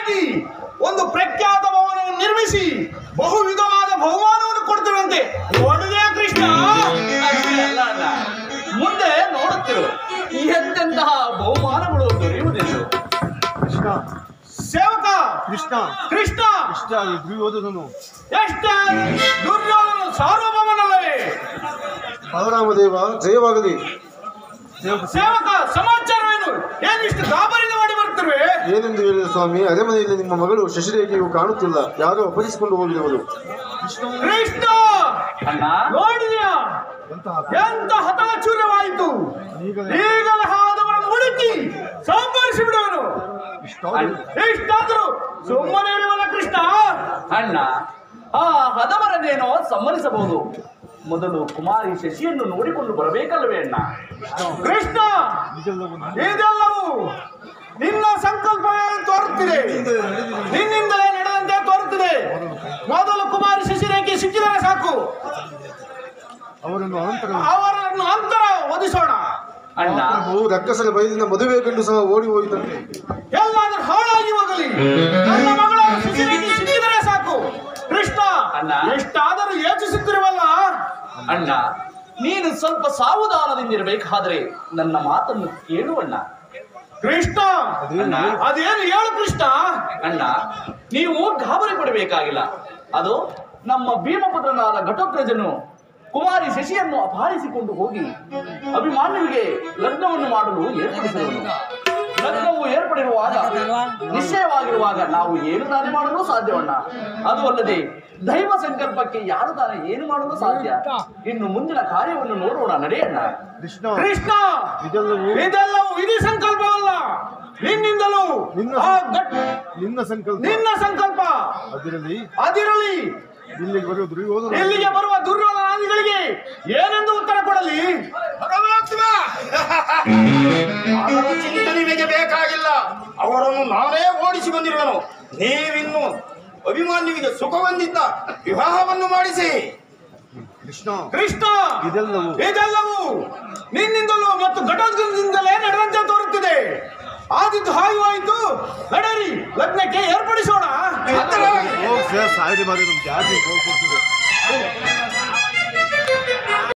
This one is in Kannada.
ನಿನಗಾಗಿ ಒಂದು ಪ್ರಖ್ಯಾತ ಭವನವನ್ನು ನಿರ್ಮಿಸಿ ಬಹು ವಿಧವಾದ ಬಹುಮಾನವನ್ನು ಕೊಡ್ತಿರುವಂತೆ ನೋಡಿದೆಯಾ ಕೃಷ್ಣ? ಅಲ್ಲ ಅಲ್ಲ, ಮುಂದೆ ನೋಡುತ್ತಿರು ಎಂತೆಂತಹ ಬಹುಮಾನಗಳು ದೊರೆಯುವುದೆಂದು. ಕೃಷ್ಣ ಸೇವಕ ಕೃಷ್ಣ ಕೃಷ್ಣ ಇಷ್ಟ ದುರ್ಯೋಧನನು ಎಷ್ಟೇ ದುರ್ಯೋಧನ ಸಾರ್ವಭೌಮನಲ್ಲವೇ? ಬಲರಾಮದೇವ ಜಯವಾಗಲಿ. ಸೇವಕ ಸಮಾಚಾರವೇನು? ಏನಿಷ್ಟು ಗಾಬರಿಯಿಂದ ಮಾಡಿ ಬರ್ತಿರುವೆ? ಏನೆಂದು ಹೇಳಿದ ಸ್ವಾಮಿ, ಅರಮನೆಯಲ್ಲಿ ನಿಮ್ಮ ಮಗಳು ಶಶಿರೇಖೆಯು ಕಾಣುತ್ತಿಲ್ಲ, ಯಾರೋ ಅಪಹರಿಸಿಕೊಂಡು ಹೋಗಿದವರು. ಕೃಷ್ಣ ಅಣ್ಣ ನೋಡಿದೆಯಾ ಎಂತ ಹತಾಚೂರ್ಯವಾಯಿತು? ಈಗಲೇ ಆದವರನ್ನು ಹುಡುಕಿ ಸಂಪರಿಸಿ ಬಿಡುವನು. ಇಷ್ಟಾದರೂ ಸುಮ್ಮನೆ ಇರುವಲ್ಲ ಕೃಷ್ಣ. ಅಣ್ಣ, ಆ ಹದವರನ್ನೇನೋ ಸಮ್ಮತಿಸಬಹುದು, ಮೊದಲು ಕುಮಾರಿ ಶಶಿಯನ್ನು ನೋಡಿಕೊಂಡು ಬರಬೇಕಲ್ಲವೇ ಅಣ್ಣ? ಕೃಷ್ಣ ಇದೆಲ್ಲವೂ ನಿನ್ನ ಸಂಕಲ್ಪ ತೋರುತ್ತಿದೆ, ನಿನ್ನಿಂದಲೇ ನಡೆದಂತೆ ತೋರುತ್ತಿದೆ. ಮೊದಲು ಕುಮಾರಿ ಶಶಿರೇಖೆ ಸಿಕ್ಕಿದರೆ ಸಾಕು, ಅವರನ್ನು ಅಂತರ ಒದಿಸೋಣ. ಅಣ್ಣ, ರಕ್ಕಸರ ಬಯಲಿನ ಮದುವೆ ಗಂಡು ಸಹ ಓಡಿ ಹೋಯಿತಂತೆ. ಎಲ್ಲಾದ್ರೂ ಹಾಳಾಗಿ ಹೋಗಲಿ, ನನ್ನ ಮಗಳ ಶಶಿರೇಖೆ ಸಿಕ್ಕಿದರೆ ಸಾಕು. ಕೃಷ್ಣ ಅಣ್ಣ, ಎಷ್ಟಾದರೂ ಯೋಚಿಸುತ್ತಿರುವಲ್ಲ. ಅಣ್ಣ, ನೀನು ಸ್ವಲ್ಪ ಸಾವಧಾನದಿಂದಿರಬೇಕಾದ್ರೆ ನನ್ನ ಮಾತನ್ನು ಕೇಳುವಣ್ಣ. ಕೃಷ್ಣ ಅದೇನು ಹೇಳು ಕೃಷ್ಣ. ಅಣ್ಣ, ನೀವು ಗಾಬರಿ ಪಡಬೇಕಾಗಿಲ್ಲ. ಅದು ನಮ್ಮ ಭೀಮಪುತ್ರನಾದ ಘಟೋತ್ಕಚನು ಕುಮಾರಿ ಶಶಿಯನ್ನು ಅಪಹರಿಸಿಕೊಂಡು ಹೋಗಿ ಅಭಿಮಾನ್ಯುವಿಗೆ ಲಗ್ನವನ್ನು ಮಾಡಲು ಏರ್ಪಡಿಸಿರುವನು. ಲಗ್ನವು ಏರ್ಪಡಿರುವಾಗ, ನಿಶ್ಚಯವಾಗಿರುವಾಗ ನಾವು ಏನು ತಾನೇ ಮಾಡಲು ಸಾಧ್ಯವಣ್ಣ? ಅದು ಅಲ್ಲದೆ ದೈವ ಸಂಕಲ್ಪಕ್ಕೆ ಯಾರು ತಾನೇ ಏನು ಮಾಡಲು ಸಾಧ್ಯ? ಇನ್ನು ಮುಂದಿನ ಕಾರ್ಯವನ್ನು ನೋಡೋಣ, ನಡೆಯಣ್ಣ. ಕೃಷ್ಣ ಇದೆಲ್ಲವೂ ವಿಧಿ ಸಂಕಲ್ಪವಲ್ಲ, ನಿನ್ನಿಂದಲೂ ನಿನ್ನ ಸಂಕಲ್ಪ ಅದಿರಲಿ. ಇಲ್ಲಿಗೆ ಬರುವ ದುರ್ಯೋಧನಾದಿಗಳಿಗೆ ಏನೆಂದು ಉತ್ತರ ಕೊಡಲಿ? ಅದರ ಚಿಂತೆ ನಿಮಗೆ ಬೇಕಾಗಿಲ್ಲ, ಅವರನ್ನು ನಾನೇ ಓಡಿಸಿ ಬಂದಿರುವನು. ನೀವಿನ್ನು ಅಭಿಮಾನ್ಯುವಿಗೆ ಸುಖವಂದಿದ್ದ ವಿವಾಹವನ್ನು ಮಾಡಿಸಿ. ಕೃಷ್ಣ ಇದೆಲ್ಲವೂ ನಿನ್ನಿಂದಲೂ ಮತ್ತು ಘಟೋತ್ಕಚದಿಂದಲೇ ನಡೆದಂತೆ ತೋರುತ್ತಿದೆ. ಆದಿದ್ದು ಹಾಯುವಾಯಿತು, ನಡೆರಿ ಲಗ್ನಕ್ಕೆ ಏರ್ಪಡಿಸೋಣ.